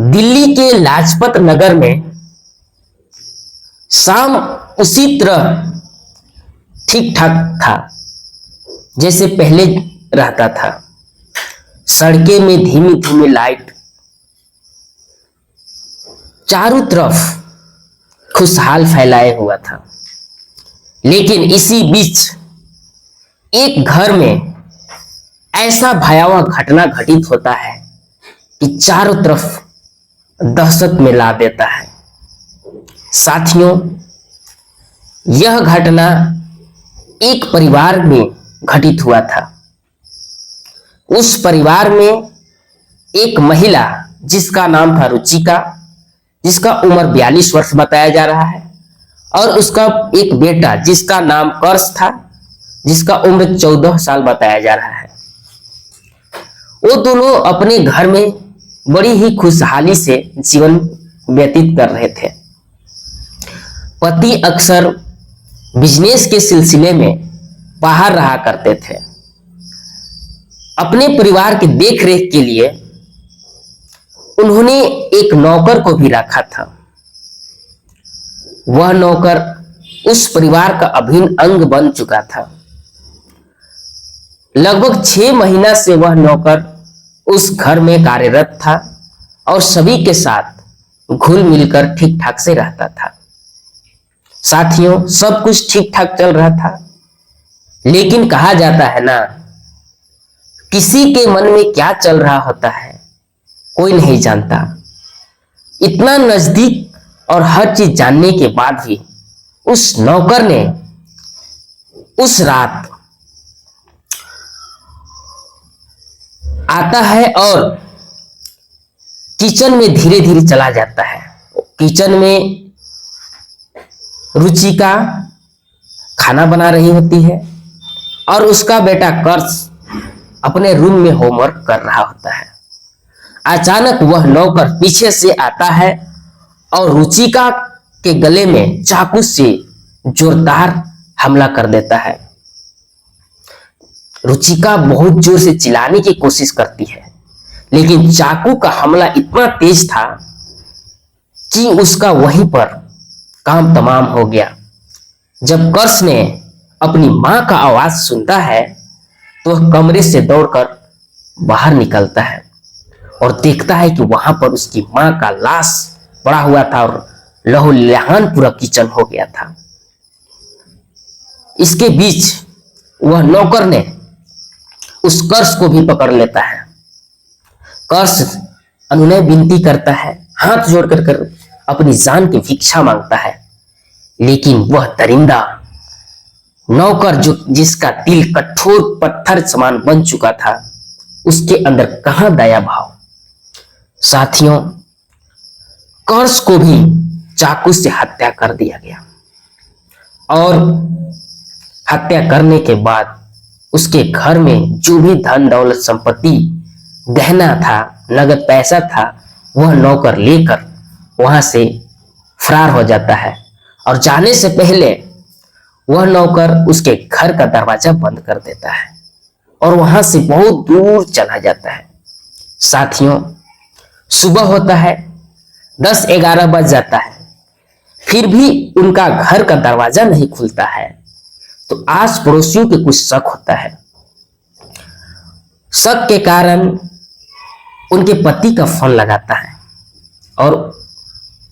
दिल्ली के लाजपत नगर में शाम उसी तरह ठीक ठाक था जैसे पहले रहता था। सड़कें में धीमी धीमी लाइट, चारों तरफ खुशहाल फैलाए हुआ था। लेकिन इसी बीच एक घर में ऐसा भयावह घटना घटित होता है कि चारों तरफ दहशत में ला देता है। साथियों, यह घटना एक परिवार में घटित हुआ था। उस परिवार में एक महिला जिसका नाम था रुचिका, जिसका उम्र 42 वर्ष बताया जा रहा है, और उसका एक बेटा जिसका नाम कर्ष था, जिसका उम्र 14 साल बताया जा रहा है। वो दोनों अपने घर में बड़ी ही खुशहाली से जीवन व्यतीत कर रहे थे। पति अक्सर बिजनेस के सिलसिले में बाहर रहा करते थे। अपने परिवार की देखरेख के लिए उन्होंने एक नौकर को भी रखा था। वह नौकर उस परिवार का अभिन्न अंग बन चुका था। लगभग 6 महीना से वह नौकर उस घर में कार्यरत था और सभी के साथ घुल मिलकर ठीक ठाक से रहता था। साथियों, सब कुछ ठीक ठाक चल रहा था। लेकिन कहा जाता है ना, किसी के मन में क्या चल रहा होता है कोई नहीं जानता। इतना नजदीक और हर चीज जानने के बाद भी उस नौकर ने उस रात आता है और किचन में धीरे धीरे चला जाता है। किचन में रुचिका खाना बना रही होती है और उसका बेटा कर्ष अपने रूम में होमवर्क कर रहा होता है। अचानक वह नौकर पीछे से आता है और रुचिका के गले में चाकू से जोरदार हमला कर देता है। रुचिका बहुत जोर से चिल्लाने की कोशिश करती है, लेकिन चाकू का हमला इतना तेज था कि उसका वहीं पर काम तमाम हो गया। जब कर्ष ने अपनी मां का आवाज सुनता है तो वह कमरे से दौड़कर बाहर निकलता है और देखता है कि वहां पर उसकी मां का लाश पड़ा हुआ था और लहूलुहान पूरा किचन हो गया था। इसके बीच वह नौकर ने उस कर्ष को भी पकड़ लेता है। कर्ष अनुनय विनती करता है, हाथ जोड़कर अपनी जान की भिक्षा मांगता है, लेकिन वह दरिंदा नौकर जिसका दिल कठोर पत्थर समान बन चुका था, उसके अंदर कहां दया भाव। साथियों, कर्ष को भी चाकू से हत्या कर दिया गया और हत्या करने के बाद उसके घर में जो भी धन दौलत संपत्ति गहना था, नगद पैसा था, वह नौकर लेकर वहां से फरार हो जाता है। और जाने से पहले वह नौकर उसके घर का दरवाजा बंद कर देता है और वहां से बहुत दूर चला जाता है। साथियों, सुबह होता है, 10-11 बज जाता है, फिर भी उनका घर का दरवाजा नहीं खुलता है। तो आस पड़ोसियों के कुछ शक होता है। शक के कारण उनके पति का फोन लगाता है और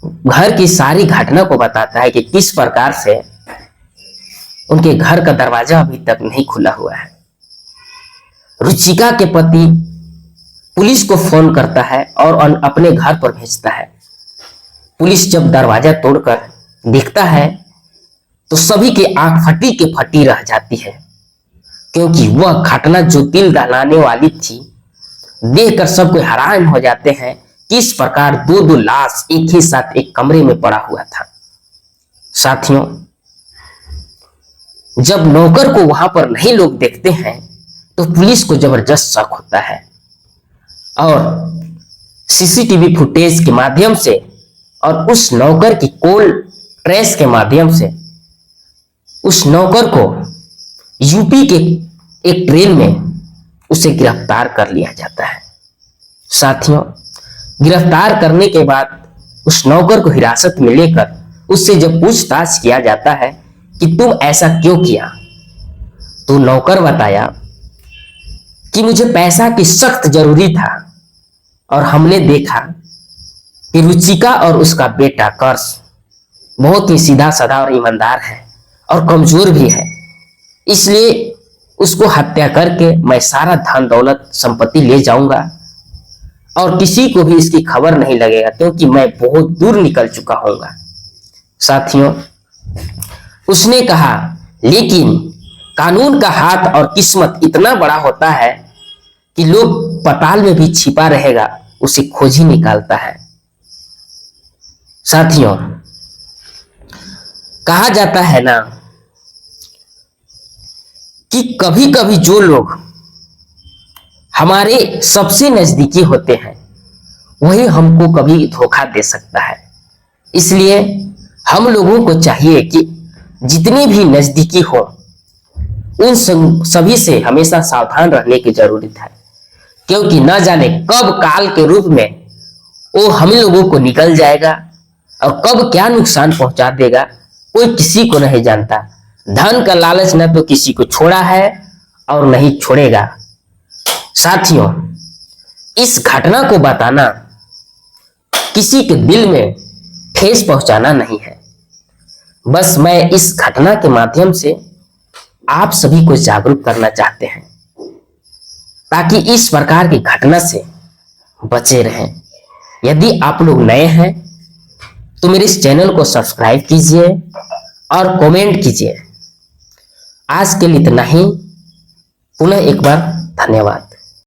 घर की सारी घटना को बताता है कि किस प्रकार से उनके घर का दरवाजा अभी तक नहीं खुला हुआ है। रुचिका के पति पुलिस को फोन करता है और अपने घर पर भेजता है। पुलिस जब दरवाजा तोड़कर देखता है तो सभी की आंख फटी के फटी रह जाती है, क्योंकि वह घटना जो दिल दहलाने वाली थी देखकर सब कोई हैरान हो जाते हैं। किस प्रकार 2-2 लाश एक ही साथ एक कमरे में पड़ा हुआ था। साथियों, जब नौकर को वहां पर नहीं लोग देखते हैं तो पुलिस को जबरदस्त शक होता है और सीसीटीवी फुटेज के माध्यम से और उस नौकर की कॉल ट्रेस के माध्यम से उस नौकर को यूपी के एक ट्रेन में उसे गिरफ्तार कर लिया जाता है। साथियों, गिरफ्तार करने के बाद उस नौकर को हिरासत में लेकर उससे जब पूछताछ किया जाता है कि तुम ऐसा क्यों किया, तो नौकर बताया कि मुझे पैसा की सख्त जरूरी था और हमने देखा कि रुचिका और उसका बेटा कर्ष बहुत ही सीधा साधा और ईमानदार है और कमजोर भी है, इसलिए उसको हत्या करके मैं सारा धन दौलत संपत्ति ले जाऊंगा और किसी को भी इसकी खबर नहीं लगेगा क्योंकि मैं बहुत दूर निकल चुका होऊंगा। साथियों, उसने कहा लेकिन कानून का हाथ और किस्मत इतना बड़ा होता है कि लोग पाताल में भी छिपा रहेगा उसे खोज ही निकालता है। साथियों, कहा जाता है ना कि कभी कभी जो लोग हमारे सबसे नजदीकी होते हैं वही हमको कभी धोखा दे सकता है। इसलिए हम लोगों को चाहिए कि जितने भी नजदीकी हो उन सभी से हमेशा सावधान रहने की जरूरत है, क्योंकि न जाने कब काल के रूप में वो हम लोगों को निकल जाएगा और कब क्या नुकसान पहुंचा देगा कोई किसी को नहीं जानता। धन का लालच न तो किसी को छोड़ा है और नहीं छोड़ेगा। साथियों, इस घटना को बताना किसी के दिल में ठेस पहुंचाना नहीं है, बस मैं इस घटना के माध्यम से आप सभी को जागरूक करना चाहते हैं ताकि इस प्रकार की घटना से बचे रहें। यदि आप लोग नए हैं तो मेरे इस चैनल को सब्सक्राइब कीजिए और कमेंट कीजिए। आज के लिए इतना ही। पुनः एक बार धन्यवाद।